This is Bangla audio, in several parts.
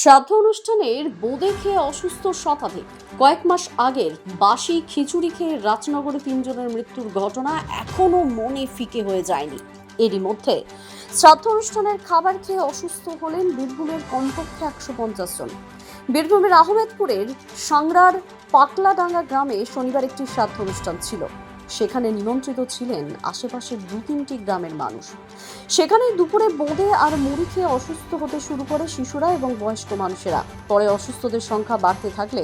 শ্রাদ্ধ অনুষ্ঠানের বোঁদে খেয়ে অসুস্থ শতাধিক। কয়েক মাস আগের বাসি খিচুড়ি খেয়ে রাজনগরে তিনজনের মৃত্যুর ঘটনা এখনো মনে ফিকে হয়ে যায়নি। এরই মধ্যে শ্রাদ্ধ অনুষ্ঠানের খাবার খেয়ে অসুস্থ হলেন বীরভূমের কমপক্ষে 150 জন। বীরভূমের আহমেদপুরের সাংরার পাকলাডাঙ্গা গ্রামে শনিবার একটি শ্রাদ্ধ অনুষ্ঠান ছিল। সেখানে নিমন্ত্রিত ছিলেন আশেপাশের 2-3টি গ্রামের মানুষ। সেখানেই দুপুরে বোঁদে আর মুড়ি খেয়ে অসুস্থ হতে শুরু করে শিশুরা এবং বয়স্ক মানুষেরা। পরে অসুস্থদের সংখ্যা বাড়তে থাকলে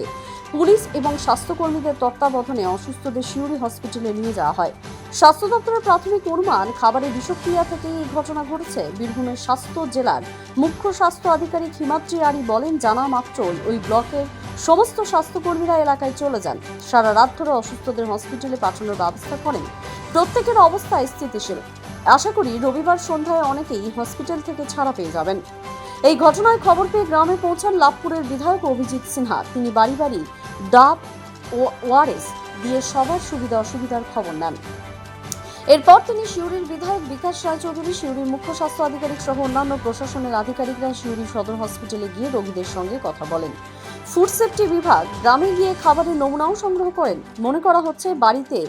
পুলিশ এবং স্বাস্থ্যকর্মীদের তত্ত্বাবধানে অসুস্থদের সিউড়ি হসপিটালে নিয়ে যাওয়া হয়। স্বাস্থ্য দপ্তরের প্রাথমিক অনুমান, খাবারের বিষক্রিয়া থেকে এই ঘটনা ঘটেছে। বীরভূমের স্বাস্থ্য জেলার মুখ্য স্বাস্থ্য আধিকারিক হিমাদ্রি আরি বলেন, জানা মাত্রই ওই ব্লকের সমস্ত স্বাস্থ্যকর্মীরা এলাকায় চলে যান। সারা রাত ধরে অসুস্থদের হসপিটালে পাঠানোর ব্যবস্থা করেন। প্রত্যেকের অবস্থা স্থিতিশীল। আশা করি রবিবার সন্ধ্যায় অনেকেই হসপিটাল থেকে ছাড়া পেয়ে যাবেন। এই ঘটনায় খবর পেয়ে গ্রামে পৌঁছান লাভপুরের বিধায়ক অভিজিৎ সিনহা। তিনি বাড়ি বাড়ি ডাব ও ওআরএস দিয়ে সবার সুবিধা অসুবিধার খবর নেন। এরপর তিনি সিউড়ির বিধায়ক বিকাশ রায়চৌধুরী, সিউড়ির মুখ্য স্বাস্থ্য আধিকারিক সহ অন্যান্য প্রশাসনের আধিকারিকরা সিউড়ি সদর হসপিটালে গিয়ে রোগীদের সঙ্গে কথা বলেন। ফুড সেফটি বিভাগ গ্রামে গিয়ে খাবারের নমুনাও সংগ্রহ করেন। মনে করা হচ্ছে বাড়িতে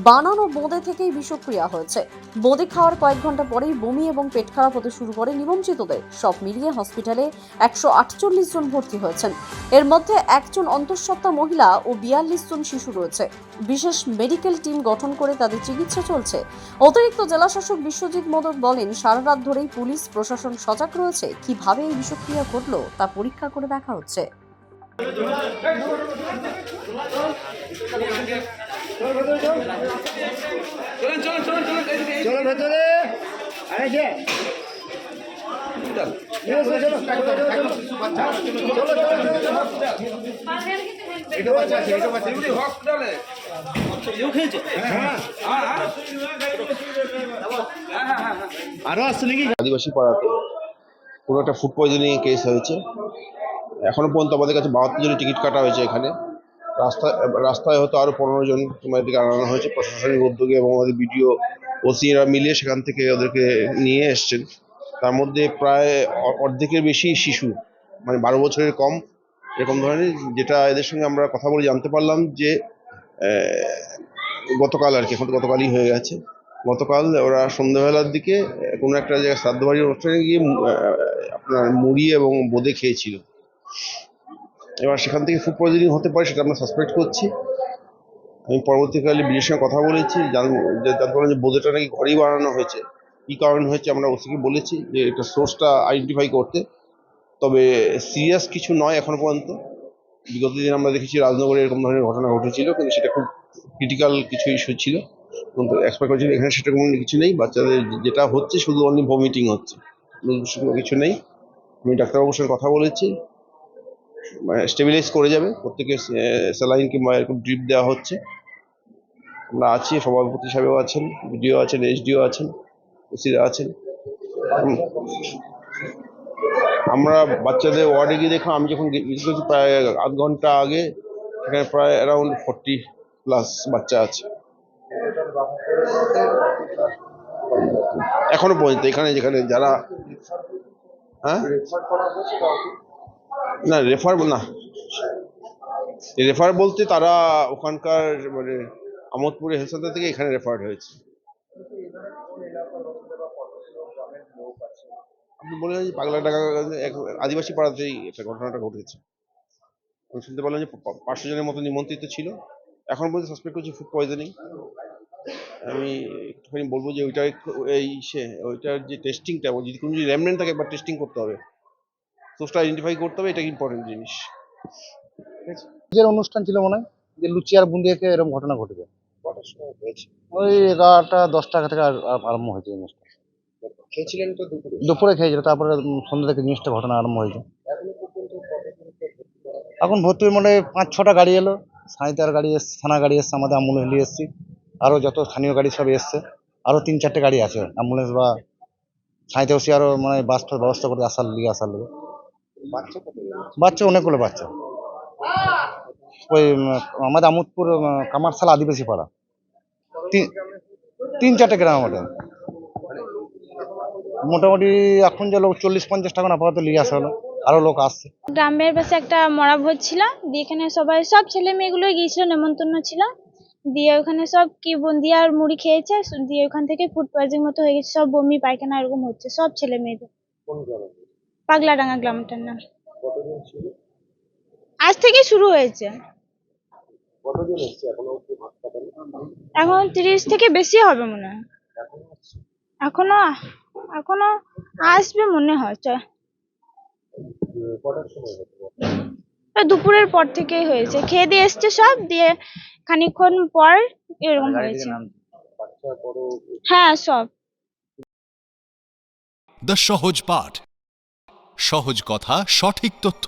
বানানো বোঁদে থেকেই বিষক্রিয়া হয়েছে। বোঁদে খাওয়ার কয়েক ঘন্টা পরেই বমি এবং পেট খারাপ হতে শুরু করে নিমন্ত্রিতদের। সব মিলিয়ে হসপিটালে 148 জন ভর্তি হয়েছেন। এর মধ্যে একজন অন্তঃসত্ত্বা মহিলা ও 42 জন শিশু রয়েছে। বিশেষ মেডিকেল টিম গঠন করে তাদের চিকিৎসা চলছে। অতিরিক্ত জেলাশাসক বিশ্বজিৎ মোদক বলেন, সারা রাত ধরেই পুলিশ প্রশাসন সজাগ রয়েছে। কিভাবে এই বিষক্রিয়া ঘটল তা পরীক্ষা করে দেখা হচ্ছে। চলো ভেতরে আরো আসছে নাকি আদিবাসী পাড়াতে কোনো একটা ফুড পয়জনিং কেস হয়েছে। এখনো পর্যন্ত আমাদের কাছে 72 জনের টিকিট কাটা হয়েছে। এখানে রাস্তায় হয়তো আরো 15 জন তোমাদের দিকে আনানো হয়েছে প্রশাসনিক উদ্যোগে, এবং আমাদের বিডিও ওসিরা মিলিয়ে সেখান থেকে ওদেরকে নিয়ে এসছেন। তার মধ্যে প্রায় অর্ধেকের বেশি শিশু, মানে 12 বছরের কম, এরকম ধরনের। যেটা এদের সঙ্গে আমরা কথা বলে জানতে পারলাম যে গতকাল আর কি, এখন তো গতকালই হয়ে গেছে, গতকাল ওরা সন্ধ্যাবেলার দিকে কোনো একটা জায়গায় শ্রাদ্ধ বাড়ির অনুষ্ঠানে গিয়ে আপনার মুড়ি এবং বোঁদে খেয়েছিল। এবার সেখান থেকে ফুড পয়জনিং হতে পারে, সেটা আমরা সাসপেক্ট করছি। আমি পরবর্তীকালে বিয়ের সঙ্গে কথা বলেছি, জানতে পারলাম যে বোঁদেটা নাকি ঘরেই বানানো হয়েছে। কী কারণ হয়েছে আমরা ওসিকে বলেছি যে এটা সোর্সটা আইডেন্টিফাই করতে। তবে সিরিয়াস কিছু নয় এখনো পর্যন্ত। বিগত দিন আমরা দেখেছি রাজনগরে এরকম ধরনের ঘটনা ঘটেছিল, কিন্তু সেটা খুব ক্রিটিক্যাল কিছু ইস্যু ছিল। কিন্তু এক্সপেক্ট করছি এখানে সেটা কোনো কিছু নেই। বাচ্চাদের যেটা হচ্ছে শুধু অনলি ভমিটিং হচ্ছে, কিছু নেই। আমি ডাক্তারবাবুর সঙ্গে কথা বলেছি, স্টেবিলাইজ করে যাবে। প্রত্যেকে স্যালাইন কিংবা এরকম ড্রিপ দেওয়া হচ্ছে। আমরা আছি, সভাপতি সাহেবও আছেন, বিডিও আছেন, এসডিও আছেন, ওসিরা আছেন। আমরা বাচ্চাদের ওয়ার্ডে গিয়ে দেখলাম, আমি যখন ভিজিট করছি প্রায় আধ ঘন্টা আগে, সেখানে প্রায় অ্যারাউন্ড 40+ বাচ্চা আছে এখনো পর্যন্ত এখানে, যেখানে যারা না রেফার বলতে তারা ওখানকার মানে আমোদপুরে হেলথ সেন্টার থেকে এখানে রেফার্ড হয়েছে। আপনি বলে যে পাগলাডাঙ্গা এক আদিবাসী পাড়াতেই একটা ঘটনাটা ঘটেছে। আমি শুনতে পারলাম যে 500 জনের মতো নিমন্ত্রিত ছিল। এখন পর্যন্ত সাসপেক্ট করছি ফুড পয়জনিং। আমি একটুখানি বলবো যে ওইটার যে টেস্টিংটা, যদি কোনো যদি রেমনেন্ট থাকে একবার টেস্টিং করতে হবে, সোর্সটা আইডেন্টিফাই করতে হবে। এটা ইম্পর্টেন্ট জিনিস। যে অনুষ্ঠান ছিল মনে হয় যে লুচি আর বুন্দিয়া খেয়ে এরকম ঘটনা ঘটেছে। কটার সময় হয়েছে? ওই 11টা 10টা থেকে আরম্ভ হয়েছে অনুষ্ঠান। খেয়েছিলেন তো দুপুরে? দুপুরে খেয়েছিল, তারপরে সন্ধ্যা থেকে জিনিসটা ঘটনা আরম্ভ হয়েছে। এখনো পর্যন্ত এখন ভর্তি মানে 5-6টা গাড়ি এলো, সাঁইতার গাড়ি এসছে, থানা গাড়ি এসছে, আমাদের অ্যাম্বুলেন্স নিয়ে এসছি, আরও যত স্থানীয় গাড়ি সব এসছে, আরও 3-4টে গাড়ি আছে অ্যাম্বুলেন্স বা সাঁইতে ওসি আরও মানে বাসটার ব্যবস্থা করে আসার লিগে। বাচ্চা অনেকগুলো বাচ্চা। ওই আমাদের আমোদপুর কামারশাল আদিবাসী পাড়া 3-4টে গ্রাম আমাদের। মোটামুটি এখন যে লোক 40-50 টাকা আপাতত নিয়ে আসা হলো। আরো লোক আসছে। গ্রামের পাশে একটা মরা ভোজ ছিল, দিয়ে এখানে সব ছেলে মেয়েগুলো গিয়েছিল, নেমন্তন্ন ছিল। দিয়ে ওখানে সব কি বুন্দি আর মুড়ি খেয়েছে, দিয়ে ওখান থেকে ফুড পয়জনিং মতো হয়ে গেছে, সব বমি পায়খানা এরকম হচ্ছে সব ছেলে মেয়েদের। পাগলাডাঙ্গা গ্রামটার নাম। আজ থেকে শুরু হয়েছে। এখন 30 থেকে বেশি হবে মনে হয়। এখনো এখনো আসবে মনে হয়। ওই দুপুরের পর থেকেই হয়েছে, খেয়ে দিয়ে এসছে সব, দিয়ে খানিকক্ষণ পর এরকম হয়েছে। হ্যাঁ সব। দ্য সহজ পাঠ, সহজ কথা, সঠিক তথ্য।